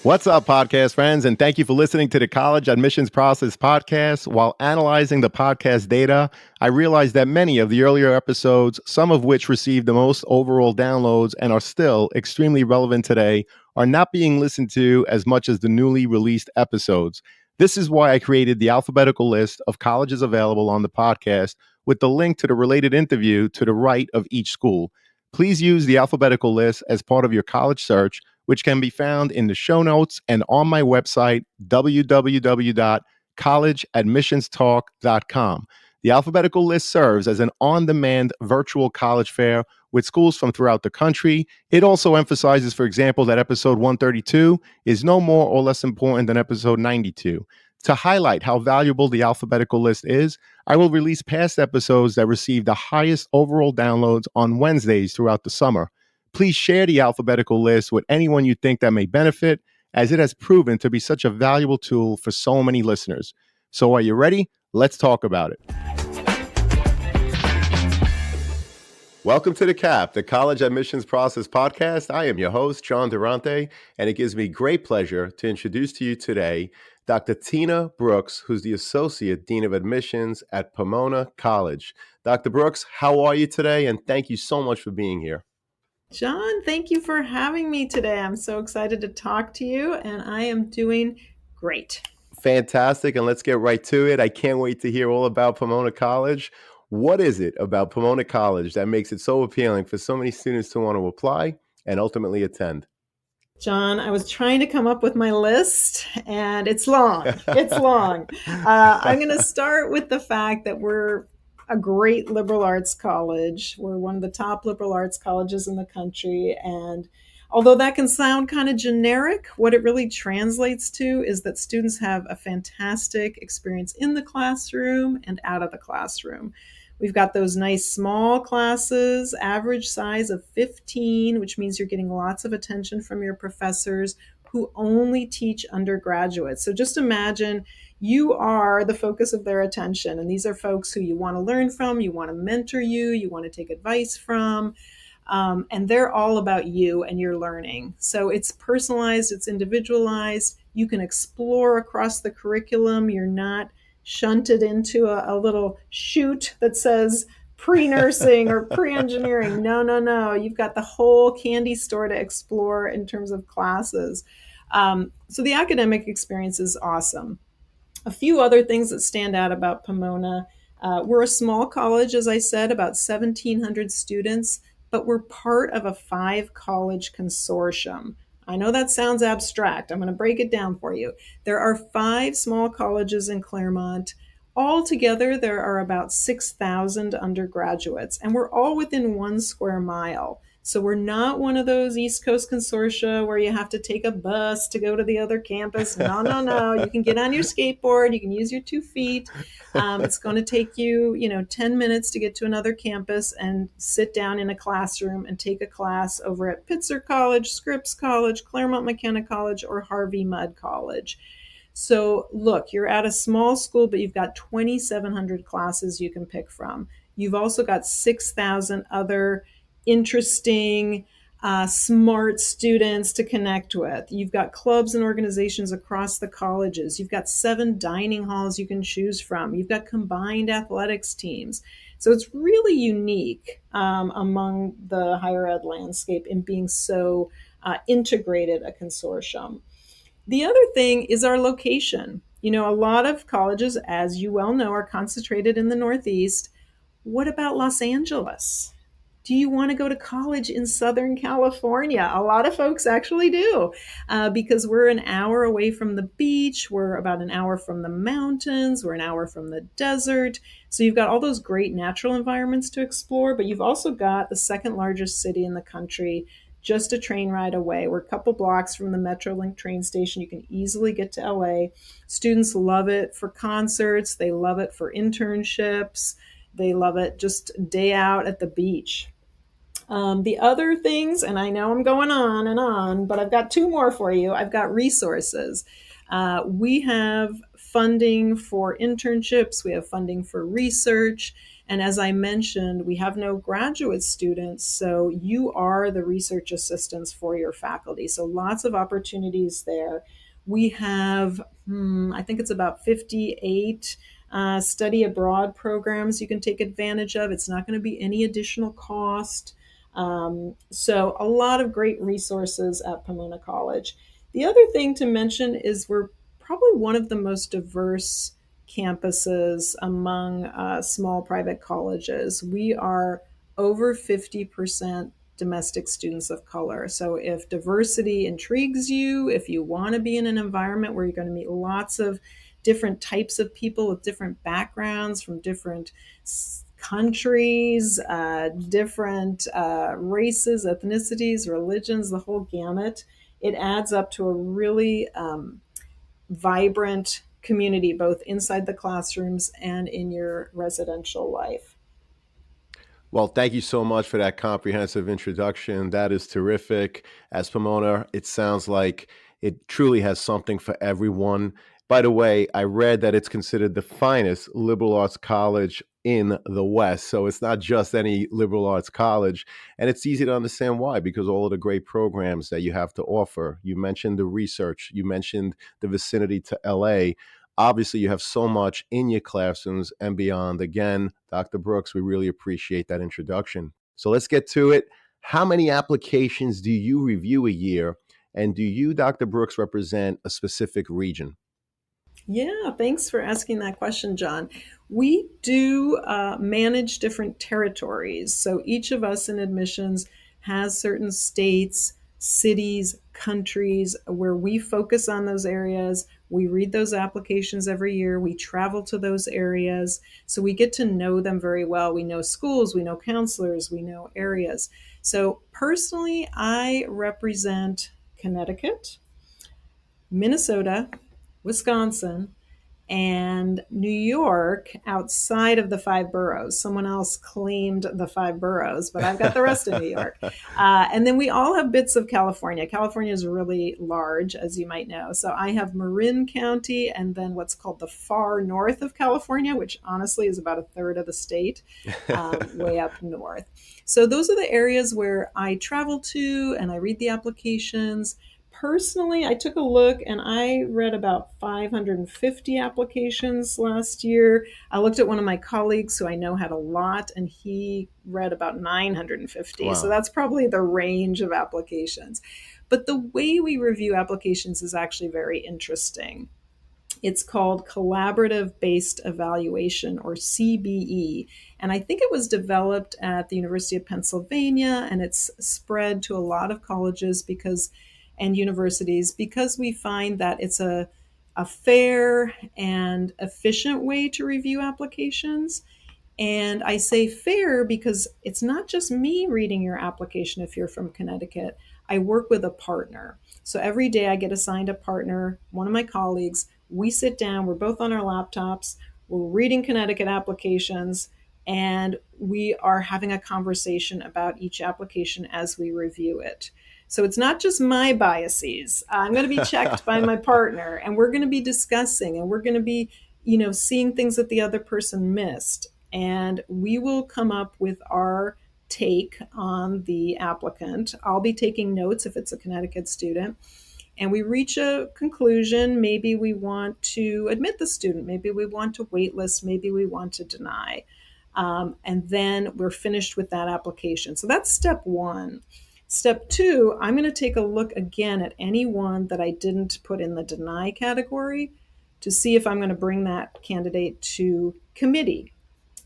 What's up, podcast friends? And thank you for listening to the College Admissions Process podcast. While analyzing the podcast data, I realized that many of the earlier episodes, some of which received the most overall downloads and are still extremely relevant today, are not being listened to as much as the newly released episodes. This is why I created the alphabetical list of colleges available on the podcast with the link to the related interview to the right of each school. Please use the alphabetical list as part of your college search, which can be found in the show notes and on my website, www.collegeadmissionstalk.com. The alphabetical list serves as an on-demand virtual college fair with schools from throughout the country. It also emphasizes, for example, that episode 132 is no more or less important than episode 92. To highlight how valuable the alphabetical list is, I will release past episodes that receive the highest overall downloads on Wednesdays throughout the summer. Please share the alphabetical list with anyone you think that may benefit, as it has proven to be such a valuable tool for so many listeners. So are you ready? Let's talk about it. Welcome to the CAP, the College Admissions Process podcast. I am your host, John Durante, and it gives me great pleasure to introduce to you today Dr. Tina Brooks, who's the Associate Dean of Admissions at Pomona College. Dr. Brooks, how are you today? And thank you so much for being here. John, thank you for having me today. I'm so excited to talk to you, and I am doing great. Fantastic, and let's get right to it. I can't wait to hear all about Pomona College. What is it about Pomona College that makes it so appealing for so many students to want to apply and ultimately attend? John, I was trying to come up with my list, and it's long. It's long. I'm going to start with the fact that we're a great liberal arts college. We're one of the top liberal arts colleges in the country. And although that can sound kind of generic, what it really translates to is that students have a fantastic experience in the classroom and out of the classroom. We've got those nice small classes, average size of 15, which means you're getting lots of attention from your professors who only teach undergraduates. So just imagine you are the focus of their attention. And these are folks who you want to learn from, you want to mentor you want to take advice from. And they're all about you and your learning. So it's personalized, it's individualized. You can explore across the curriculum. You're not shunted into a little chute that says pre-nursing or pre-engineering. No. You've got the whole candy store to explore in terms of classes. So the academic experience is awesome. A few other things that stand out about Pomona. We're a small college, as I said, about 1,700 students, but we're part of a 5-college consortium. I know that sounds abstract. I'm going to break it down for you. There are 5 small colleges in Claremont. Altogether, there are about 6,000 undergraduates, and we're all within 1 square mile. So we're not one of those East Coast consortia where you have to take a bus to go to the other campus. No. You can get on your skateboard. You can use your 2 feet. It's going to take you, 10 minutes to get to another campus and sit down in a classroom and take a class over at Pitzer College, Scripps College, Claremont McKenna College, or Harvey Mudd College. So look, you're at a small school, but you've got 2,700 classes you can pick from. You've also got 6,000 other interesting, smart students to connect with. You've got clubs and organizations across the colleges. You've got 7 dining halls you can choose from. You've got combined athletics teams. So it's really unique among the higher ed landscape in being so integrated a consortium. The other thing is our location. A lot of colleges, as you well know, are concentrated in the Northeast. What about Los Angeles? Do you want to go to college in Southern California? A lot of folks actually do, because we're an hour away from the beach. We're about an hour from the mountains. We're an hour from the desert. So you've got all those great natural environments to explore, but you've also got the second largest city in the country, just a train ride away. We're a couple blocks from the Metrolink train station. You can easily get to LA. Students love it for concerts. They love it for internships. They love it just day out at the beach. The other things, and I know I'm going on and on, but I've got 2 more for you. I've got resources. We have funding for internships. We have funding for research. And as I mentioned, we have no graduate students, so you are the research assistants for your faculty. So lots of opportunities there. We have, I think it's about 58 study abroad programs you can take advantage of. It's not going to be any additional cost. So, a lot of great resources at Pomona College. The other thing to mention is we're probably one of the most diverse campuses among small private colleges. We are over 50% domestic students of color. So, if diversity intrigues you, if you want to be in an environment where you're going to meet lots of different types of people with different backgrounds from different countries, different races, ethnicities, religions, the whole gamut, it adds up to a really vibrant community, both inside the classrooms and in your residential life. Well, thank you so much for that comprehensive introduction. That is terrific. As Pomona, it sounds like it truly has something for everyone. By the way, I read that it's considered the finest liberal arts college in the West. So it's not just any liberal arts college. And it's easy to understand why, because all of the great programs that you have to offer. You mentioned the research, you mentioned the vicinity to LA. Obviously, you have so much in your classrooms and beyond. Again, Dr. Brooks, we really appreciate that introduction. So let's get to it. How many applications do you review a year? And do you, Dr. Brooks, represent a specific region? Yeah, thanks for asking that question, John. We do manage different territories. So each of us in admissions has certain states, cities, countries where we focus on those areas. We read those applications every year. We travel to those areas. So we get to know them very well. We know schools, we know counselors, we know areas. So personally, I represent Connecticut, Minnesota, Wisconsin, and New York outside of the five boroughs. Someone else claimed the five boroughs, but I've got the rest of New York. And then we all have bits of California. California is really large, as you might know. So I have Marin County and then what's called the far north of California, which honestly is about a third of the state, way up north. So those are the areas where I travel to and I read the applications. Personally, I took a look and I read about 550 applications last year. I looked at one of my colleagues who I know had a lot, and he read about 950. So Wow. that's probably the range of applications. But the way we review applications is actually very interesting. It's called Collaborative Based Evaluation, or CBE. And I think it was developed at the University of Pennsylvania, and it's spread to a lot of colleges because and universities because we find that it's a fair and efficient way to review applications. And I say fair because it's not just me reading your application if you're from Connecticut. I work with a partner. So every day I get assigned a partner, one of my colleagues. We sit down, we're both on our laptops, we're reading Connecticut applications, and we are having a conversation about each application as we review it. So it's not just my biases. I'm going to be checked by my partner, and we're going to be discussing, and we're going to be, seeing things that the other person missed, and we will come up with our take on the applicant. I'll be taking notes if it's a Connecticut student. And we reach a conclusion. Maybe we want to admit the student. Maybe we want to waitlist. Maybe we want to deny. And then we're finished with that application. So that's step one. Step two, I'm going to take a look again at any one that I didn't put in the deny category to see if I'm going to bring that candidate to committee.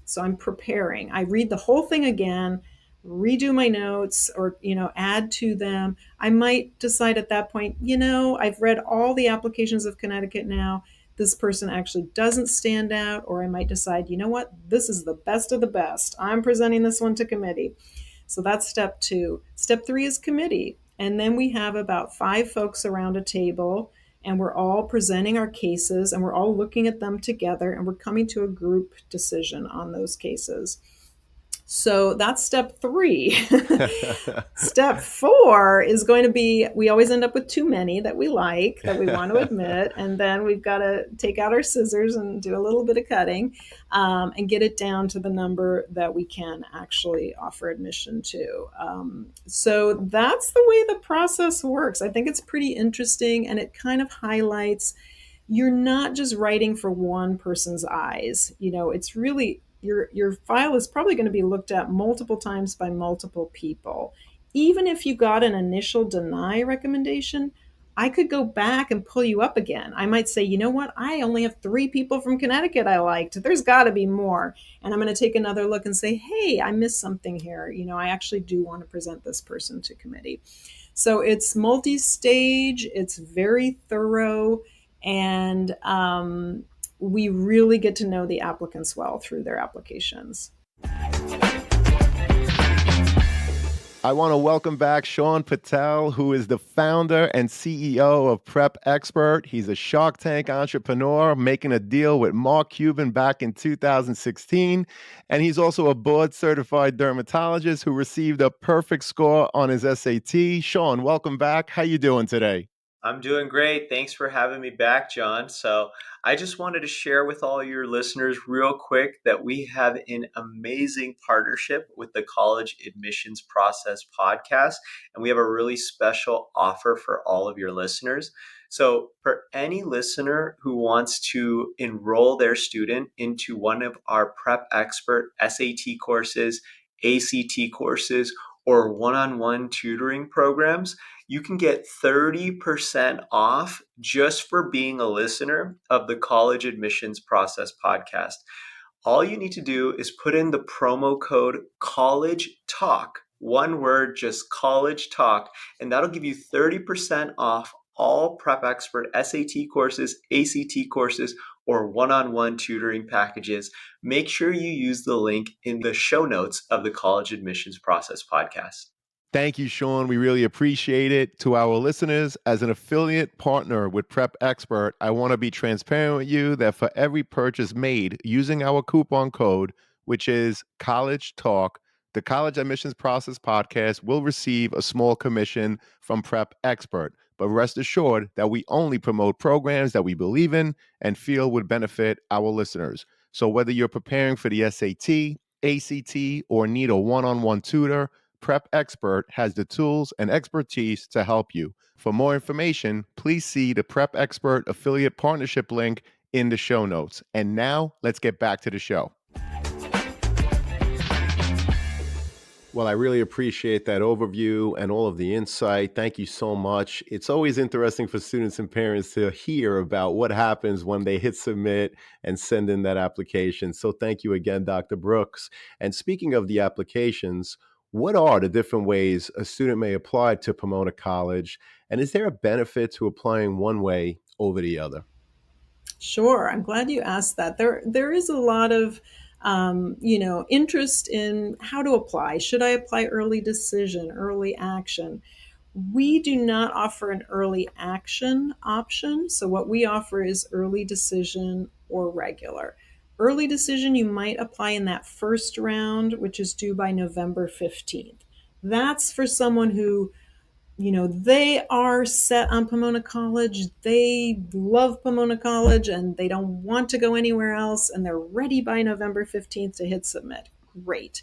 So I'm preparing. I read the whole thing again, redo my notes or, add to them. I might decide at that point, I've read all the applications of Connecticut now. This person actually doesn't stand out. Or I might decide, you know what? This is the best of the best. I'm presenting this one to committee. So that's step two. Step three is committee. And then we have about five folks around a table, and we're all presenting our cases and we're all looking at them together and we're coming to a group decision on those cases. So that's step three. Step four is going to be we always end up with too many that we like, that we want to admit. And then we've got to take out our scissors and do a little bit of cutting and get it down to the number that we can actually offer admission to. So that's the way the process works. I think it's pretty interesting and it kind of highlights you're not just writing for one person's eyes. It's really your file is probably going to be looked at multiple times by multiple people. Even if you got an initial deny recommendation, I could go back and pull you up again. I might say, you know what? I only have 3 people from Connecticut I liked. There's got to be more. And I'm going to take another look and say, hey, I missed something here. I actually do want to present this person to committee. So it's multi stage, it's very thorough, and we really get to know the applicants well through their applications. I want to welcome back Sean Patel, who is the founder and CEO of Prep Expert. He's a Shark Tank entrepreneur making a deal with Mark Cuban back in 2016. And he's also a board certified dermatologist who received a perfect score on his SAT. Sean, welcome back. How you doing today? I'm doing great. Thanks for having me back, John. So, I just wanted to share with all your listeners real quick that we have an amazing partnership with the College Admissions Process podcast, and we have a really special offer for all of your listeners. So, for any listener who wants to enroll their student into one of our Prep Expert SAT courses, ACT courses, or one-on-one tutoring programs, you can get 30% off just for being a listener of the College Admissions Process podcast. All you need to do is put in the promo code College Talk, one word, just College Talk, and that'll give you 30% off all Prep Expert SAT courses, ACT courses, or one-on-one tutoring packages. Make sure you use the link in the show notes of the College Admissions Process podcast. Thank you, Sean. We really appreciate it. To our listeners, as an affiliate partner with Prep Expert, I want to be transparent with you that for every purchase made using our coupon code, which is College Talk, the College Admissions Process podcast will receive a small commission from Prep Expert. But rest assured that we only promote programs that we believe in and feel would benefit our listeners. So whether you're preparing for the SAT, ACT, or need a one-on-one tutor, Prep Expert has the tools and expertise to help you. For more information, please see the Prep Expert affiliate partnership link in the show notes. And now let's get back to the show. Well, I really appreciate that overview and all of the insight. Thank you so much. It's always interesting for students and parents to hear about what happens when they hit submit and send in that application. So thank you again, Dr. Brooks. And speaking of the applications, what are the different ways a student may apply to Pomona College? And is there a benefit to applying one way over the other? Sure, I'm glad you asked that. There is a lot of interest in how to apply. Should I apply early decision, early action? We do not offer an early action option. So what we offer is early decision or regular. Early decision, you might apply in that first round, which is due by November 15th. That's for someone who they are set on Pomona College. They love Pomona College and they don't want to go anywhere else. And they're ready by November 15th to hit submit. Great.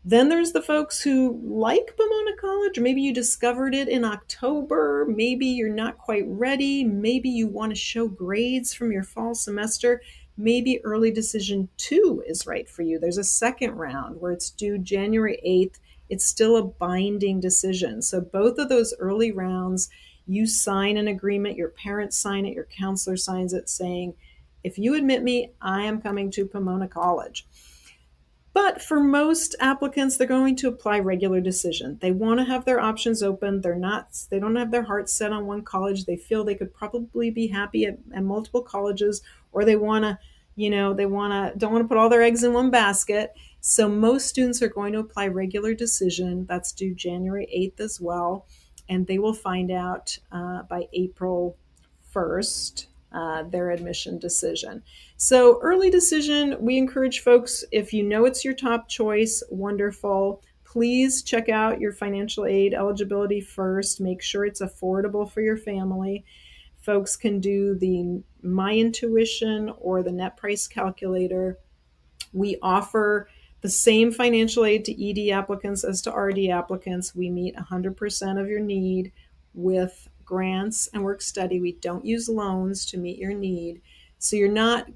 Then there's the folks who like Pomona College. Maybe you discovered it in October. Maybe you're not quite ready. Maybe you want to show grades from your fall semester. Maybe early decision 2 is right for you. There's a second round where it's due January 8th. It's still a binding decision. So both of those early rounds, you sign an agreement, your parents sign it, your counselor signs it saying, if you admit me, I am coming to Pomona College. But for most applicants, they're going to apply regular decision. They want to have their options open. They don't have their hearts set on one college. They feel they could probably be happy at multiple colleges, or they want to, don't want to put all their eggs in one basket. So most students are going to apply regular decision. That's due January 8th as well. And they will find out by April 1st their admission decision. So, early decision, we encourage folks, if you know it's your top choice, wonderful. Please check out your financial aid eligibility first. Make sure it's affordable for your family. Folks can do the My Intuition or the net price calculator. We offer the same financial aid to ED applicants as to RD applicants. We meet 100% of your need with grants and work study. We don't use loans to meet your need. So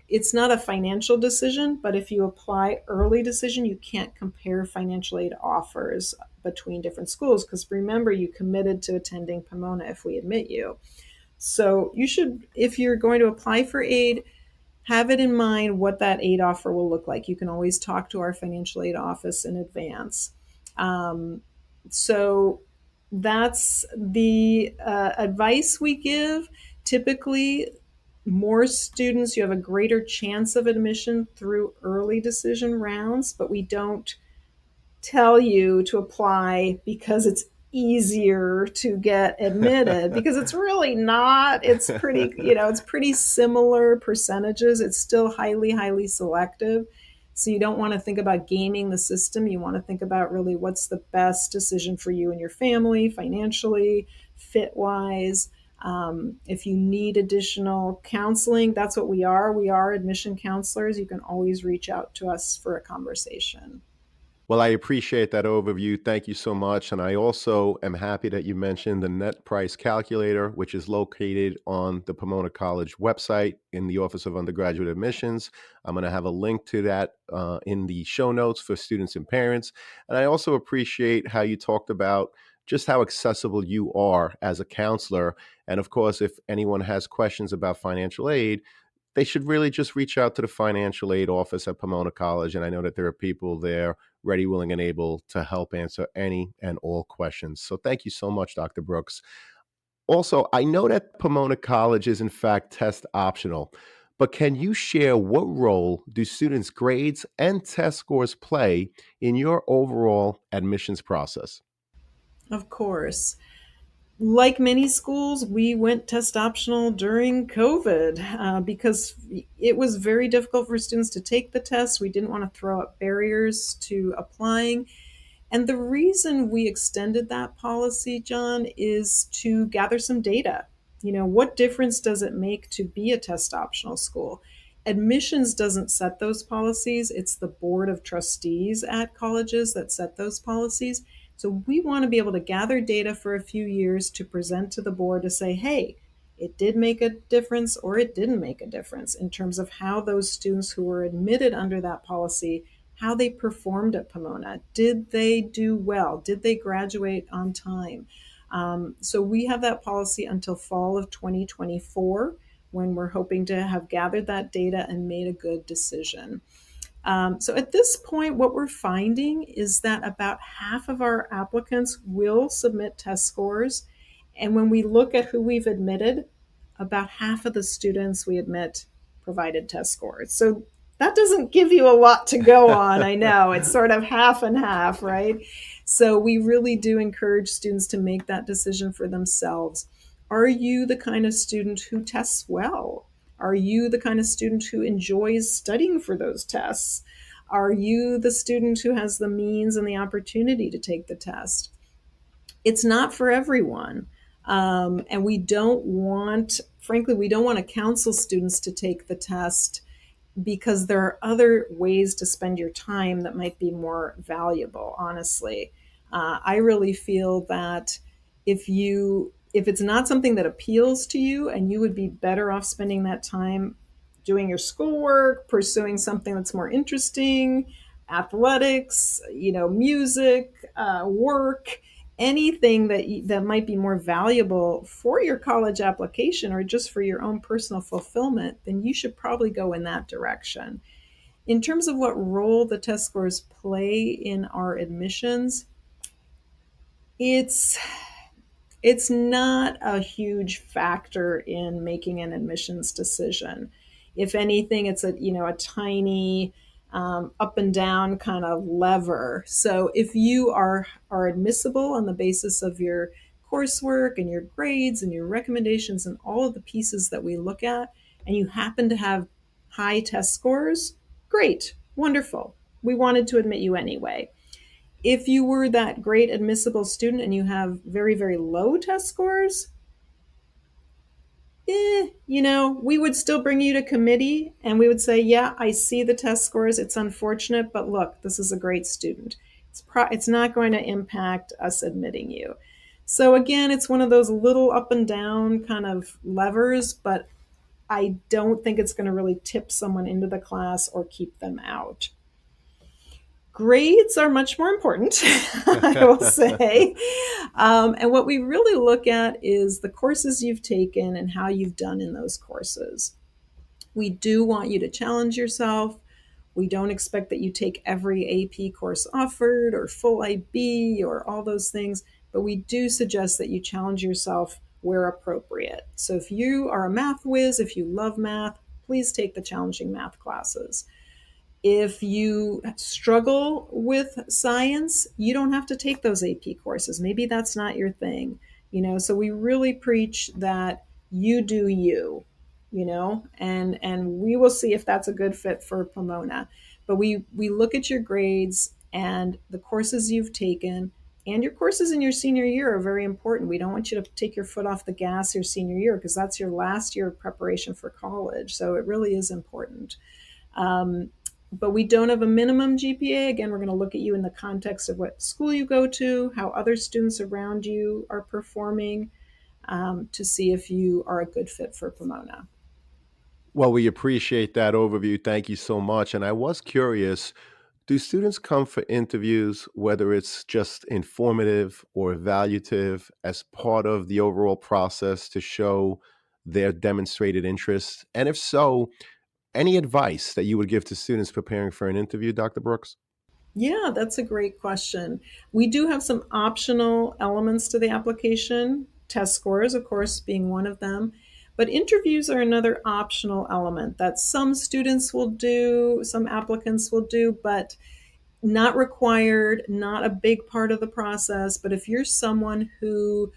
it's not a financial decision, but if you apply early decision, you can't compare financial aid offers between different schools because remember, you committed to attending Pomona if we admit you. So you should, if you're going to apply for aid, have it in mind what that aid offer will look like. You can always talk to our financial aid office in advance. So that's the advice we give. Typically, more students, you have a greater chance of admission through early decision rounds, but we don't tell you to apply because it's easier to get admitted because it's really not. It's pretty, it's pretty similar percentages. It's still highly selective. So you don't want to think about gaming the system. You want to think about really what's the best decision for you and your family financially, fit wise. If you need additional counseling, that's what we are. We are admission counselors. You can always reach out to us for a conversation. Well, I appreciate that overview. Thank you so much. And I also am happy that you mentioned the net price calculator, which is located on the Pomona College website in the Office of Undergraduate Admissions. I'm going to have a link to that in the show notes for students and parents. And I also appreciate how you talked about just how accessible you are as a counselor. And of course, if anyone has questions about financial aid, they should really just reach out to the financial aid office at Pomona College. And I know that there are people there ready, willing, and able to help answer any and all questions. So thank you so much, Dr. Brooks. Also, I know that Pomona College is in fact test optional, but can you share what role do students' grades and test scores play in your overall admissions process? Of course. Like many schools, we went test optional during COVID because it was very difficult for students to take the test. We didn't want to throw up barriers to applying. And the reason we extended that policy, John, is to gather some data. What difference does it make to be a test optional school? Admissions doesn't set those policies, it's the board of trustees at colleges that set those policies. So we want to be able to gather data for a few years to present to the board to say, hey, it did make a difference or it didn't make a difference in terms of how those students who were admitted under that policy, how they performed at Pomona. Did they do well? Did they graduate on time? So we have that policy until fall of 2024 when we're hoping to have gathered that data and made a good decision. So at this point, what we're finding is that about half of our applicants will submit test scores. And when we look at who we've admitted, about half of the students we admit provided test scores. So that doesn't give you a lot to go on. I know it's sort of half and half, right? So we really do encourage students to make that decision for themselves. Are you the kind of student who tests well? Are you the kind of student who enjoys studying for those tests? Are you the student who has the means and the opportunity to take the test? It's not for everyone. And frankly, we don't want to counsel students to take the test because there are other ways to spend your time that might be more valuable, honestly. I really feel that if it's not something that appeals to you and you would be better off spending that time doing your schoolwork, pursuing something that's more interesting, athletics, music, work, anything that might be more valuable for your college application or just for your own personal fulfillment, then you should probably go in that direction. In terms of what role the test scores play in our admissions, it's it's not a huge factor in making an admissions decision. If anything, it's a tiny up and down kind of lever. So if you are admissible on the basis of your coursework and your grades and your recommendations and all of the pieces that we look at, and you happen to have high test scores, great, wonderful. We wanted to admit you anyway. If you were that great admissible student and you have very, very low test scores, we would still bring you to committee and we would say, yeah, I see the test scores. It's unfortunate, but look, this is a great student. It's not going to impact us admitting you. So again, it's one of those little up and down kind of levers, but I don't think it's going to really tip someone into the class or keep them out. Grades are much more important, I will say. And what we really look at is the courses you've taken and how you've done in those courses. We do want you to challenge yourself. We don't expect that you take every AP course offered or full IB or all those things, but we do suggest that you challenge yourself where appropriate. So if you are a math whiz, if you love math, please take the challenging math classes. If you struggle with science, you don't have to take those AP courses. Maybe that's not your thing, So we really preach that you do you, and we will see if that's a good fit for Pomona. But we look at your grades and the courses you've taken, and your courses in your senior year are very important. We don't want you to take your foot off the gas your senior year because that's your last year of preparation for college. So it really is important. But we don't have a minimum GPA. Again, we're going to look at you in the context of what school you go to, how other students around you are performing, to see if you are a good fit for Pomona. Well, we appreciate that overview. Thank you so much. And I was curious, do students come for interviews, whether it's just informative or evaluative, as part of the overall process to show their demonstrated interest? And if so, any advice that you would give to students preparing for an interview, Dr. Brooks? Yeah, that's a great question. We do have some optional elements to the application, test scores, of course, being one of them. But interviews are another optional element that some students will do, some applicants will do, but not required, not a big part of the process. But if you're someone who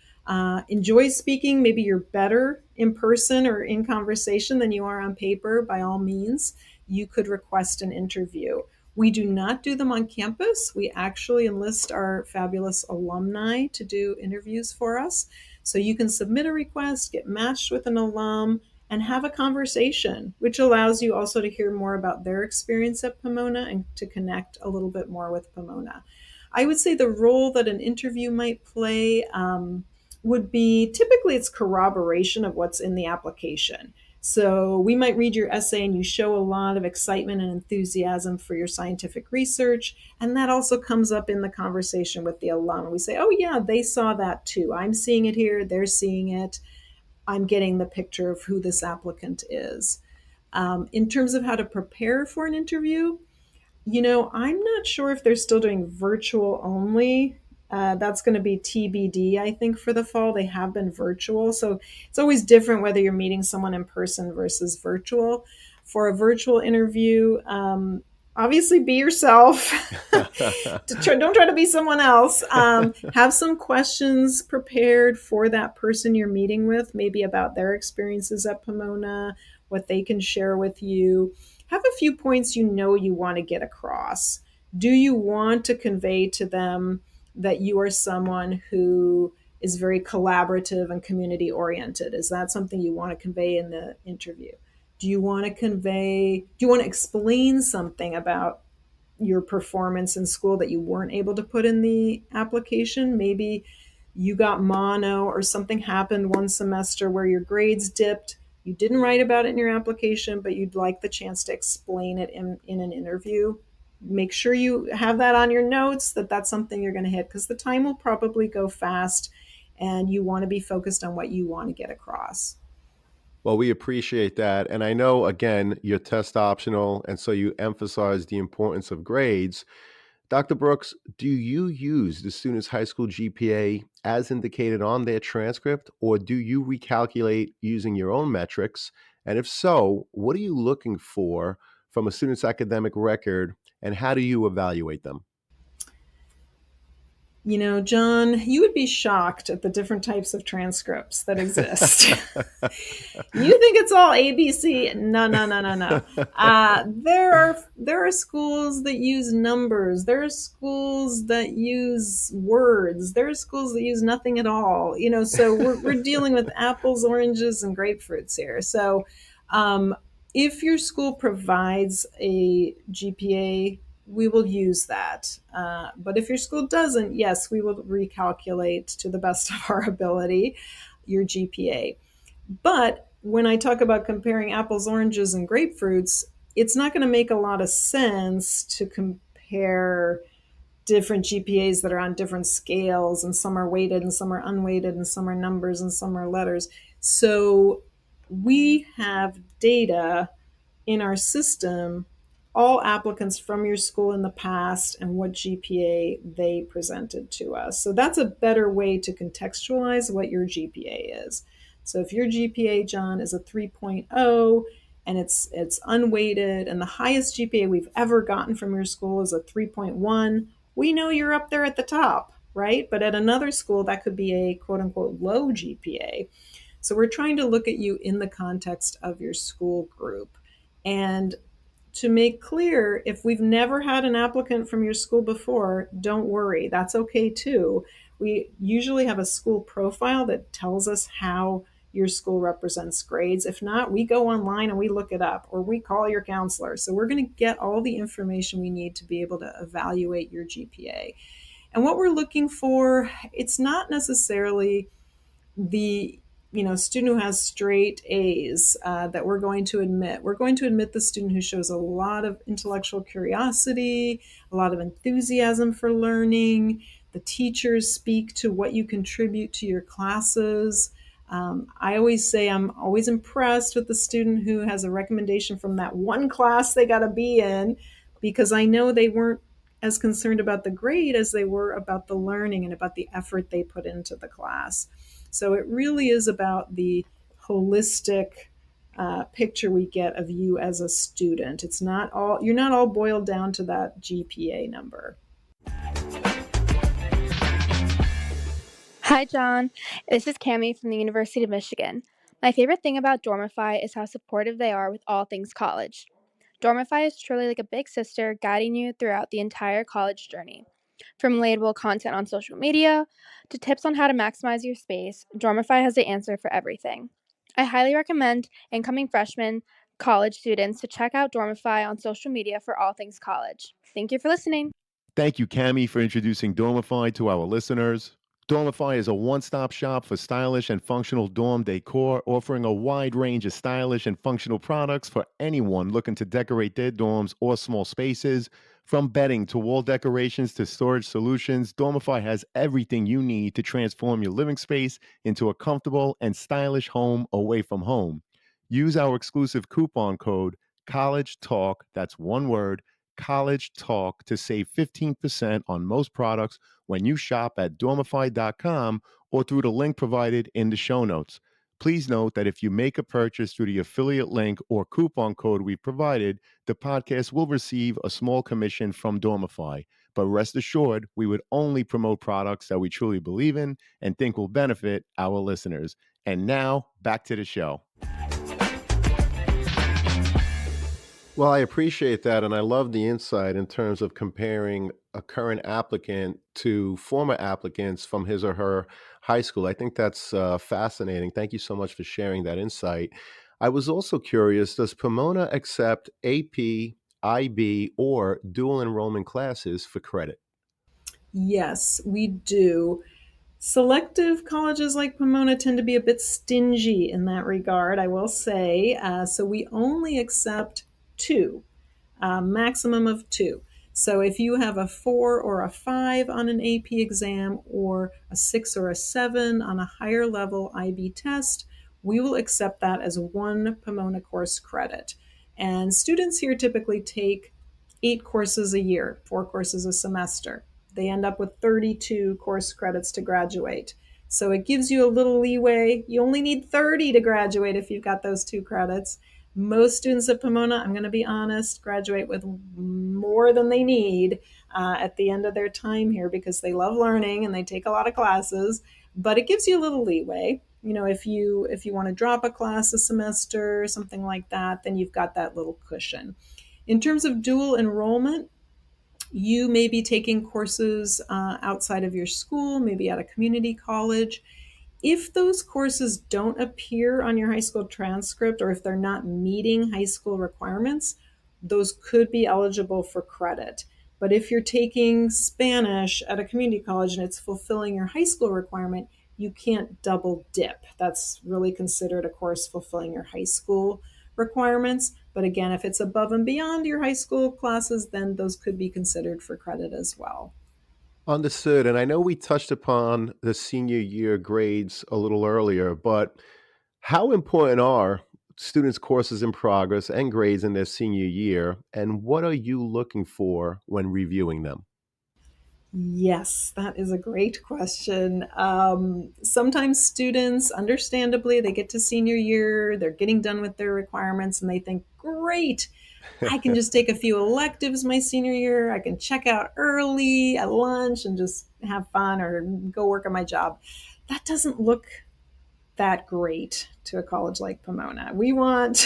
enjoys speaking, maybe you're better in person or in conversation than you are on paper, by all means, you could request an interview. We do not do them on campus. We actually enlist our fabulous alumni to do interviews for us. So you can submit a request, get matched with an alum, and have a conversation, which allows you also to hear more about their experience at Pomona and to connect a little bit more with Pomona. I would say the role that an interview might play would be typically it's corroboration of what's in the application. So we might read your essay and you show a lot of excitement and enthusiasm for your scientific research. And that also comes up in the conversation with the alum. We say, oh, yeah, they saw that too. I'm seeing it here. They're seeing it. I'm getting the picture of who this applicant is. In terms of how to prepare for an interview, I'm not sure if they're still doing virtual only. That's going to be TBD, I think, for the fall. They have been virtual. So it's always different whether you're meeting someone in person versus virtual. For a virtual interview, obviously be yourself. Don't try to be someone else. Have some questions prepared for that person you're meeting with, maybe about their experiences at Pomona, what they can share with you. Have a few points you want to get across. Do you want to convey to them that you are someone who is very collaborative and community oriented? Is that something you want to convey in the interview? Do you want to explain something about your performance in school that you weren't able to put in the application? Maybe you got mono or something happened one semester where your grades dipped. You didn't write about it in your application, but you'd like the chance to explain it in an interview. Make sure you have that on your notes, that's something you're going to hit, because the time will probably go fast and you want to be focused on what you want to get across. Well, we appreciate that. And I know, again, you're test optional, and so you emphasize the importance of grades. Dr. Brooks, do you use the student's high school GPA as indicated on their transcript, or do you recalculate using your own metrics? And if so, what are you looking for from a student's academic record, and how do you evaluate them? John, you would be shocked at the different types of transcripts that exist. You think it's all ABC? No, no, no, no, no. There are schools that use numbers. There are schools that use words. There are schools that use nothing at all. So we're dealing with apples, oranges, and grapefruits here. So, um, if your school provides a GPA, we will use that. But if your school doesn't, yes, we will recalculate to the best of our ability your GPA. But when I talk about comparing apples, oranges, and grapefruits, it's not going to make a lot of sense to compare different GPAs that are on different scales, and some are weighted and some are unweighted and some are numbers and some are letters. So we have data in our system, all applicants from your school in the past and what GPA they presented to us. So that's a better way to contextualize what your GPA is. So if your GPA, John, is a 3.0 and it's unweighted, and the highest GPA we've ever gotten from your school is a 3.1, we know you're up there at the top, right? But at another school, that could be a quote unquote low GPA. So we're trying to look at you in the context of your school group. And to make clear, if we've never had an applicant from your school before, don't worry, that's okay too. We usually have a school profile that tells us how your school represents grades. If not, we go online and we look it up, or we call your counselor. So we're going to get all the information we need to be able to evaluate your GPA. And what we're looking for, it's not necessarily the student who has straight A's that we're going to admit. We're going to admit the student who shows a lot of intellectual curiosity, a lot of enthusiasm for learning. The teachers speak to what you contribute to your classes. I always say I'm always impressed with the student who has a recommendation from that one class they got a B in, because I know they weren't as concerned about the grade as they were about the learning and about the effort they put into the class. So it really is about the holistic picture we get of you as a student. You're not all boiled down to that GPA number. Hi, John. This is Cami from the University of Michigan. My favorite thing about Dormify is how supportive they are with all things college. Dormify is truly like a big sister guiding you throughout the entire college journey. From relatable content on social media to tips on how to maximize your space, Dormify has the answer for everything. I highly recommend incoming freshmen, college students to check out Dormify on social media for all things college. Thank you for listening. Thank you, Cami, for introducing Dormify to our listeners. Dormify is a one-stop shop for stylish and functional dorm decor, offering a wide range of stylish and functional products for anyone looking to decorate their dorms or small spaces. From bedding to wall decorations to storage solutions, Dormify has everything you need to transform your living space into a comfortable and stylish home away from home. Use our exclusive coupon code College Talk, that's one word, College Talk, to save 15% on most products when you shop at dormify.com or through the link provided in the show notes. Please note that if you make a purchase through the affiliate link or coupon code we provided, the podcast will receive a small commission from Dormify. But rest assured, we would only promote products that we truly believe in and think will benefit our listeners. And now, back to the show. Well, I appreciate that. And I love the insight in terms of comparing a current applicant to former applicants from his or her high school. I think that's fascinating. Thank you so much for sharing that insight. I was also curious, does Pomona accept AP, IB, or dual enrollment classes for credit? Yes, we do. Selective colleges like Pomona tend to be a bit stingy in that regard, I will say. So we only accept two, a maximum of two. So if you have a 4 or a 5 on an AP exam, or a 6 or a 7 on a higher level IB test, we will accept that as one Pomona course credit. And students here typically take 8 courses a year, 4 courses a semester. They end up with 32 course credits to graduate. So it gives you a little leeway. You only need 30 to graduate if you've got those 2 credits. Most students at Pomona, I'm going to be honest, graduate with more than they need at the end of their time here because they love learning and they take a lot of classes. But it gives you a little leeway. If you want to drop a class a semester, something like that, then you've got that little cushion. In terms of dual enrollment, you may be taking courses outside of your school, maybe at a community college. If those courses don't appear on your high school transcript, or if they're not meeting high school requirements, those could be eligible for credit. But if you're taking Spanish at a community college and it's fulfilling your high school requirement, you can't double dip. That's really considered a course fulfilling your high school requirements. But again, if it's above and beyond your high school classes, then those could be considered for credit as well. Understood. And I know we touched upon the senior year grades a little earlier, but how important are students' courses in progress and grades in their senior year? And what are you looking for when reviewing them? Yes, that is a great question. Sometimes students, understandably, they get to senior year, they're getting done with their requirements, and they think, great, I can just take a few electives my senior year. I can check out early at lunch and just have fun or go work on my job. That doesn't look that great to a college like Pomona. We want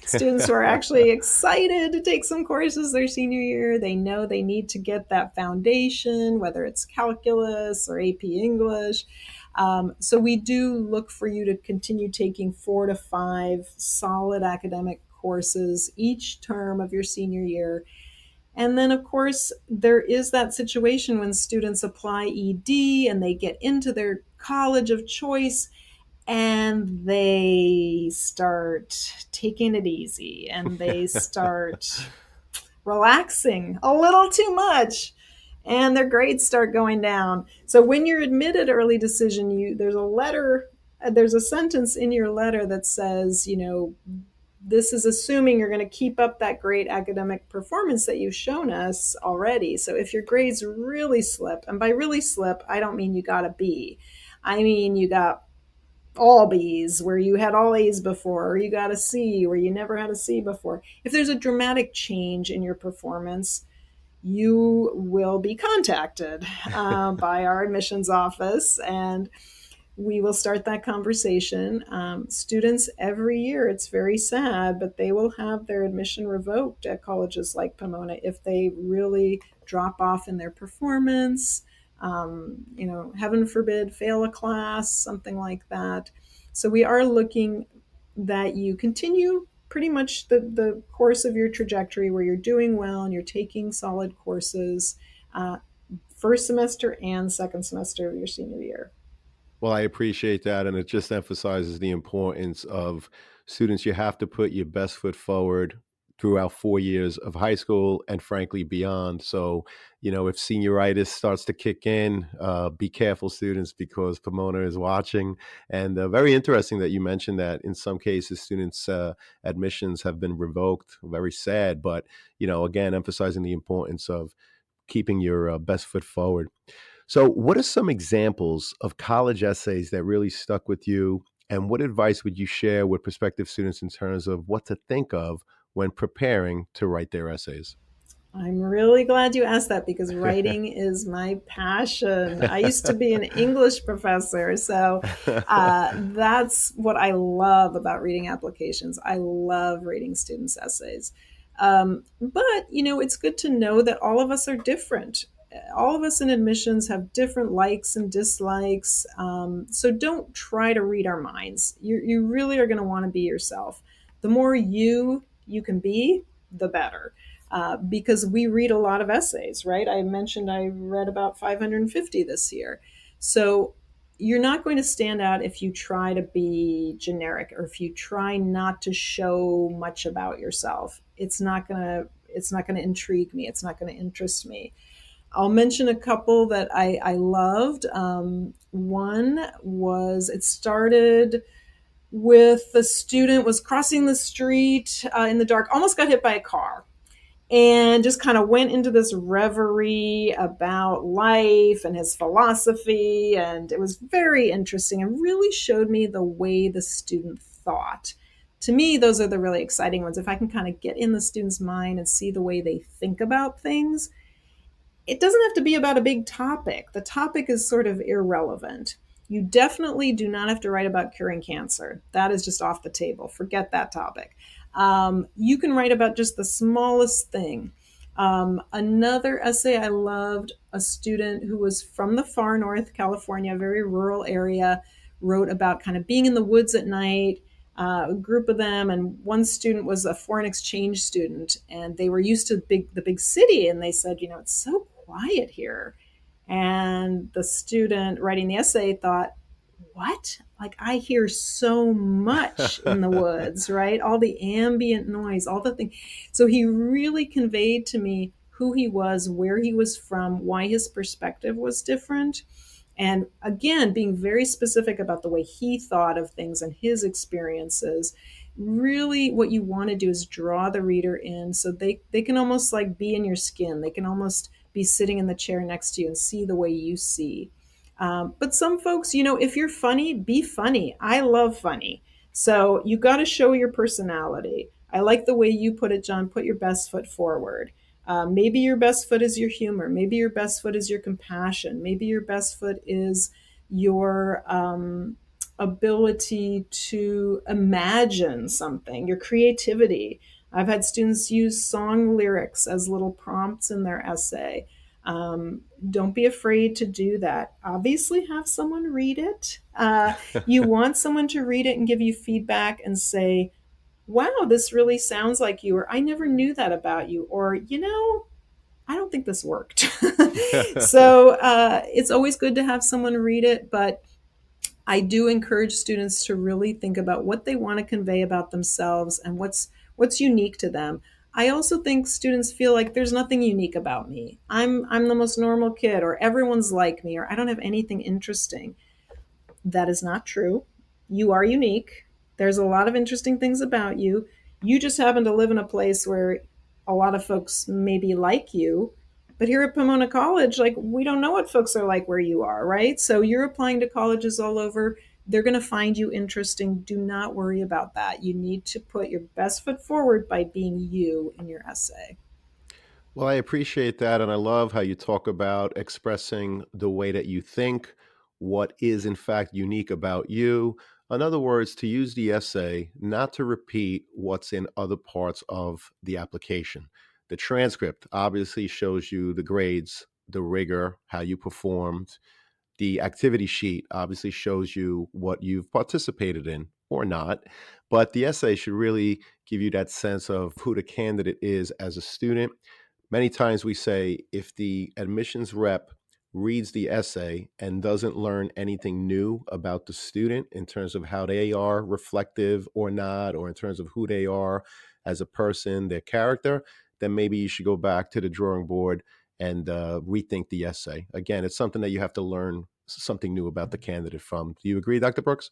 students who are actually excited to take some courses their senior year. They know they need to get that foundation, whether it's calculus or AP English. So we do look for you to continue taking 4 to 5 solid academic courses each term of your senior year. And then, of course, there is that situation when students apply ED and they get into their college of choice and they start taking it easy and they start relaxing a little too much and their grades start going down. So when you're admitted early decision, there's a sentence in your letter that says, this is assuming you're going to keep up that great academic performance that you've shown us already. So if your grades really slip, and by really slip, I don't mean you got a B. I mean you got all B's where you had all A's before, or you got a C where you never had a C before. If there's a dramatic change in your performance, you will be contacted by our admissions office and we will start that conversation. Students every year, it's very sad, but they will have their admission revoked at colleges like Pomona if they really drop off in their performance, heaven forbid, fail a class, something like that. So we are looking that you continue pretty much the course of your trajectory where you're doing well and you're taking solid courses first semester and second semester of your senior year. Well, I appreciate that. And it just emphasizes the importance of students. You have to put your best foot forward throughout 4 years of high school and frankly beyond. So, if senioritis starts to kick in, be careful, students, because Pomona is watching. And very interesting that you mentioned that in some cases, students' admissions have been revoked. Very sad. But, again, emphasizing the importance of keeping your best foot forward. So, what are some examples of college essays that really stuck with you? And what advice would you share with prospective students in terms of what to think of when preparing to write their essays? I'm really glad you asked that because writing is my passion. I used to be an English professor, so that's what I love about reading applications. I love reading students' essays. But, it's good to know that all of us are different. All of us in admissions have different likes and dislikes. So don't try to read our minds. You really are going to want to be yourself. The more you can be, the better because we read a lot of essays, right? I mentioned I read about 550 this year. So you're not going to stand out if you try to be generic or if you try not to show much about yourself. It's not going to intrigue me. It's not going to interest me. I'll mention a couple that I loved. One was it started with the student was crossing the street in the dark, almost got hit by a car and just kind of went into this reverie about life and his philosophy. And it was very interesting and really showed me the way the student thought to me, those are the really exciting ones. If I can kind of get in the student's mind and see the way they think about things, it doesn't have to be about a big topic. The topic is sort of irrelevant. You definitely do not have to write about curing cancer. That is just off the table. Forget that topic. You can write about just the smallest thing. Another essay I loved, a student who was from the far north, California, a very rural area, wrote about kind of being in the woods at night, a group of them, and one student was a foreign exchange student, and they were used to the big city, and they said, it's so quiet here. And the student writing the essay thought, what? Like, I hear so much in the woods, right? All the ambient noise, all the things. So he really conveyed to me who he was, where he was from, why his perspective was different. And again, being very specific about the way he thought of things and his experiences. Really, what you want to do is draw the reader in so they can almost like be in your skin. They can almost be sitting in the chair next to you and see the way you see. But some folks, if you're funny, be funny. I love funny. So you got to show your personality. I like the way you put it, John. Put your best foot forward. Maybe your best foot is your humor. Maybe your best foot is your compassion. Maybe your best foot is your ability to imagine something, your creativity. I've had students use song lyrics as little prompts in their essay. Don't be afraid to do that. Obviously, have someone read it. You want someone to read it and give you feedback and say, wow, this really sounds like you, or I never knew that about you, or, I don't think this worked. So it's always good to have someone read it, but I do encourage students to really think about what they want to convey about themselves and what's unique to them. I also think students feel like there's nothing unique about me. I'm the most normal kid, or everyone's like me, or I don't have anything interesting. That is not true. You are unique. There's a lot of interesting things about you. You just happen to live in a place where a lot of folks maybe like you. But here at Pomona College, like, we don't know what folks are like where you are, right? So you're applying to colleges all over. They're going to find you interesting. Do not worry about that. You need to put your best foot forward by being you in your essay. Well, I appreciate that. And I love how you talk about expressing the way that you think, what is in fact unique about you. In other words, to use the essay, not to repeat what's in other parts of the application. The transcript obviously shows you the grades, the rigor, how you performed. The activity sheet obviously shows you what you've participated in or not, but the essay should really give you that sense of who the candidate is as a student. Many times we say if the admissions rep reads the essay and doesn't learn anything new about the student in terms of how they are reflective or not, or in terms of who they are as a person, their character, then maybe you should go back to the drawing board and rethink the essay. Again, it's something that you have to learn something new about the candidate from. Do you agree, Dr. Brooks?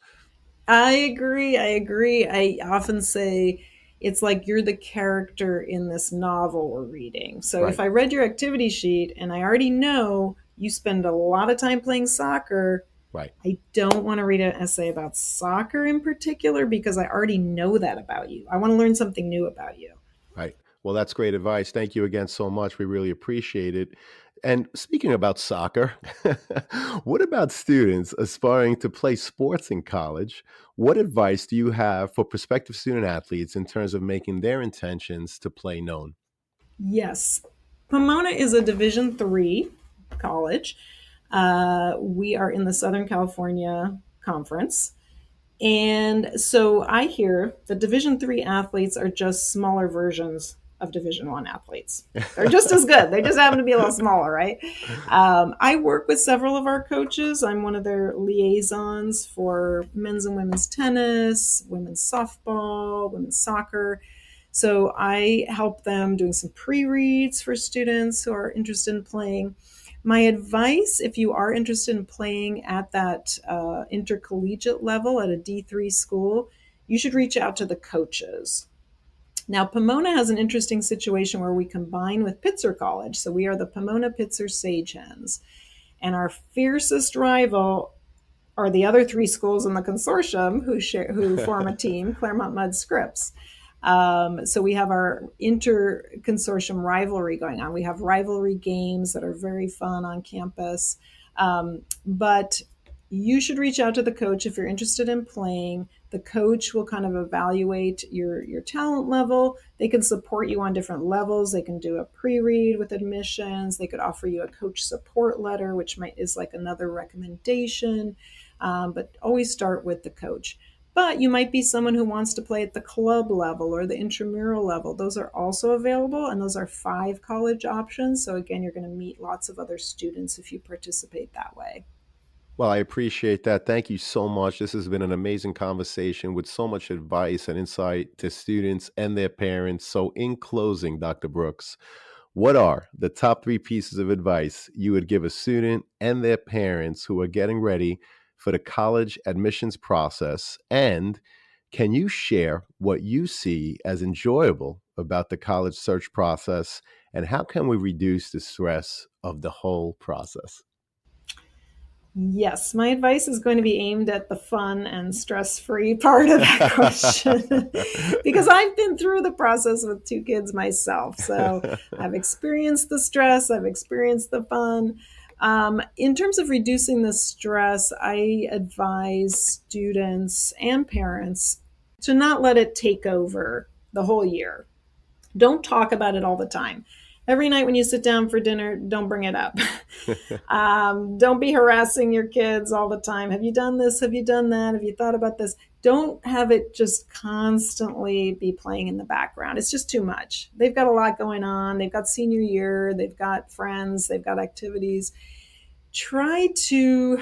I agree. I agree. I often say it's like you're the character in this novel we're reading. So if Right, I read your activity sheet and I already know you spend a lot of time playing soccer, right. I don't want to read an essay about soccer in particular because I already know that about you. I want to learn something new about you. Right. Well, that's great advice. Thank you again so much. We really appreciate it. And speaking about soccer, what about students aspiring to play sports in college? What advice do you have for prospective student athletes in terms of making their intentions to play known? Yes. Pomona is a Division III college. We are in the Southern California Conference. And so I hear the Division III athletes are just smaller versions of Division I athletes. They're just as good. They just happen to be a little smaller, right? I work with several of our coaches. I'm one of their liaisons for men's and women's tennis, women's softball, women's soccer. So I help them doing some pre-reads for students who are interested in playing. My advice, if you are interested in playing at that intercollegiate level at a D3 school, you should reach out to the coaches. Now, Pomona has an interesting situation where we combine with Pitzer College. So we are the Pomona Pitzer Sage Hens. And our fiercest rival are the other three schools in the consortium who form a team, Claremont Mudd Scripps. So we have our inter-consortium rivalry going on. We have rivalry games that are very fun on campus. But you should reach out to the coach if you're interested in playing. The coach will kind of evaluate your talent level. They can support you on different levels. They can do a pre-read with admissions. They could offer you a coach support letter, which is like another recommendation. But always start with the coach. But you might be someone who wants to play at the club level or the intramural level. Those are also available, and those are 5 college options. So again, you're going to meet lots of other students if you participate that way. Well, I appreciate that. Thank you so much. This has been an amazing conversation with so much advice and insight to students and their parents. So, in closing, Dr. Brooks, what are the top 3 pieces of advice you would give a student and their parents who are getting ready for the college admissions process? And can you share what you see as enjoyable about the college search process? And how can we reduce the stress of the whole process? Yes, my advice is going to be aimed at the fun and stress-free part of that question because I've been through the process with 2 kids myself. So I've experienced the stress, I've experienced the fun. In terms of reducing the stress, I advise students and parents to not let it take over the whole year. Don't talk about it all the time. Every night when you sit down for dinner, don't bring it up. Don't be harassing your kids all the time. Have you done this? Have you done that? Have you thought about this? Don't have it just constantly be playing in the background. It's just too much. They've got a lot going on. They've got senior year. They've got friends. They've got activities. Try to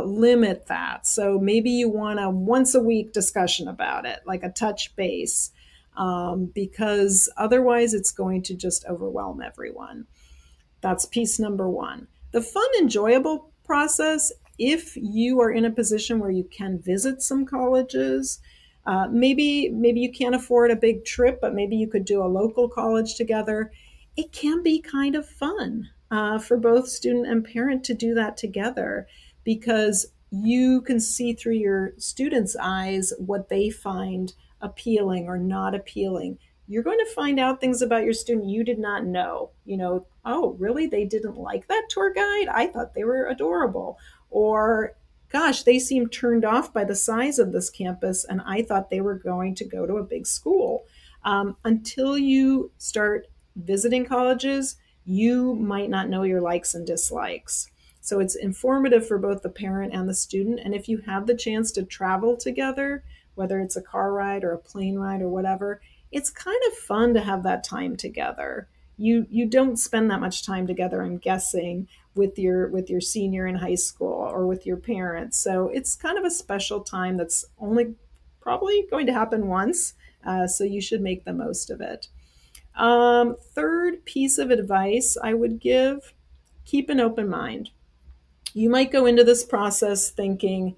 limit that. So maybe you want a once a week discussion about it, like a touch base, because otherwise it's going to just overwhelm everyone. That's piece number 1. The fun, enjoyable process, if you are in a position where you can visit some colleges, maybe you can't afford a big trip, but maybe you could do a local college together. It can be kind of fun for both student and parent to do that together because you can see through your students' eyes what they find appealing or not appealing. You're going to find out things about your student you did not know. Oh, really? They didn't like that tour guide? I thought they were adorable. Or, gosh, they seemed turned off by the size of this campus, and I thought they were going to go to a big school. Until you start visiting colleges, you might not know your likes and dislikes. So it's informative for both the parent and the student. And if you have the chance to travel together, whether it's a car ride or a plane ride or whatever, it's kind of fun to have that time together. You don't spend that much time together, I'm guessing, with your senior in high school or with your parents. So it's kind of a special time that's only probably going to happen once. So you should make the most of it. Third piece of advice I would give: keep an open mind. You might go into this process thinking,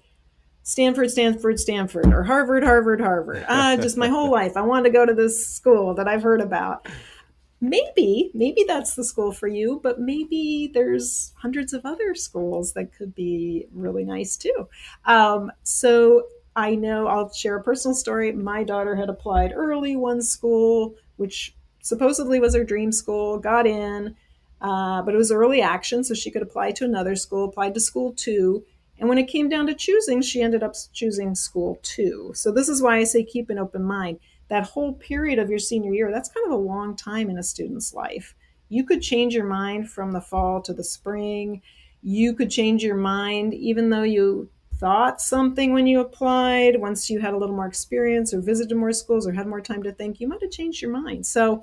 Stanford, Stanford, Stanford, or Harvard, Harvard, Harvard. Just my whole life, I wanted to go to this school that I've heard about. Maybe that's the school for you, but maybe there's hundreds of other schools that could be really nice too. So I know I'll share a personal story. My daughter had applied early one school, which supposedly was her dream school, got in, but it was early action, so she could apply to another school, applied to school 2. And when it came down to choosing, she ended up choosing school 2. So this is why I say keep an open mind. That whole period of your senior year, that's kind of a long time in a student's life. You could change your mind from the fall to the spring. You could change your mind even though you thought something when you applied. Once you had a little more experience or visited more schools or had more time to think, you might have changed your mind. So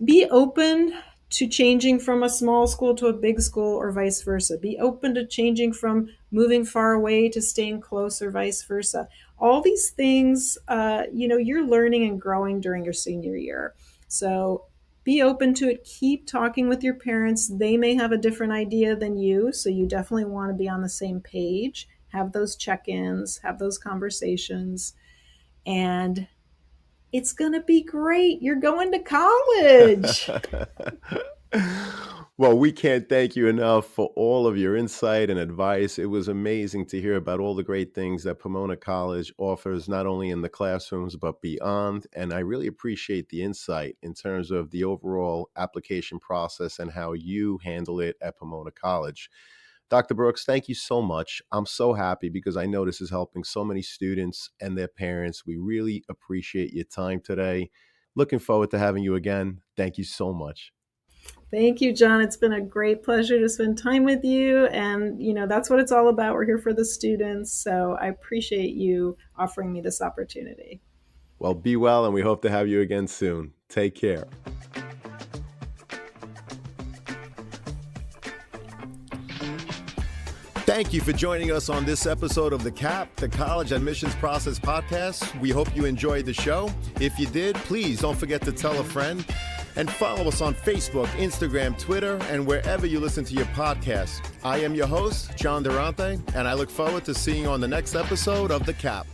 be open to changing from a small school to a big school or vice versa. Be open to changing from moving far away to staying close or vice versa. All these things, you're learning and growing during your senior year. So be open to it. Keep talking with your parents. They may have a different idea than you, so you definitely want to be on the same page. Have those check-ins, have those conversations, and it's going to be great. You're going to college. Well, we can't thank you enough for all of your insight and advice. It was amazing to hear about all the great things that Pomona College offers, not only in the classrooms, but beyond. And I really appreciate the insight in terms of the overall application process and how you handle it at Pomona College. Dr. Brooks, thank you so much. I'm so happy because I know this is helping so many students and their parents. We really appreciate your time today. Looking forward to having you again. Thank you so much. Thank you, John. It's been a great pleasure to spend time with you. And, that's what it's all about. We're here for the students. So I appreciate you offering me this opportunity. Well, be well, and we hope to have you again soon. Take care. Thank you for joining us on this episode of the CAP, the College Admissions Process Podcast. We hope you enjoyed the show. If you did, please don't forget to tell a friend and follow us on Facebook, Instagram, Twitter, and wherever you listen to your podcasts. I am your host, John Durante, and I look forward to seeing you on the next episode of the CAP.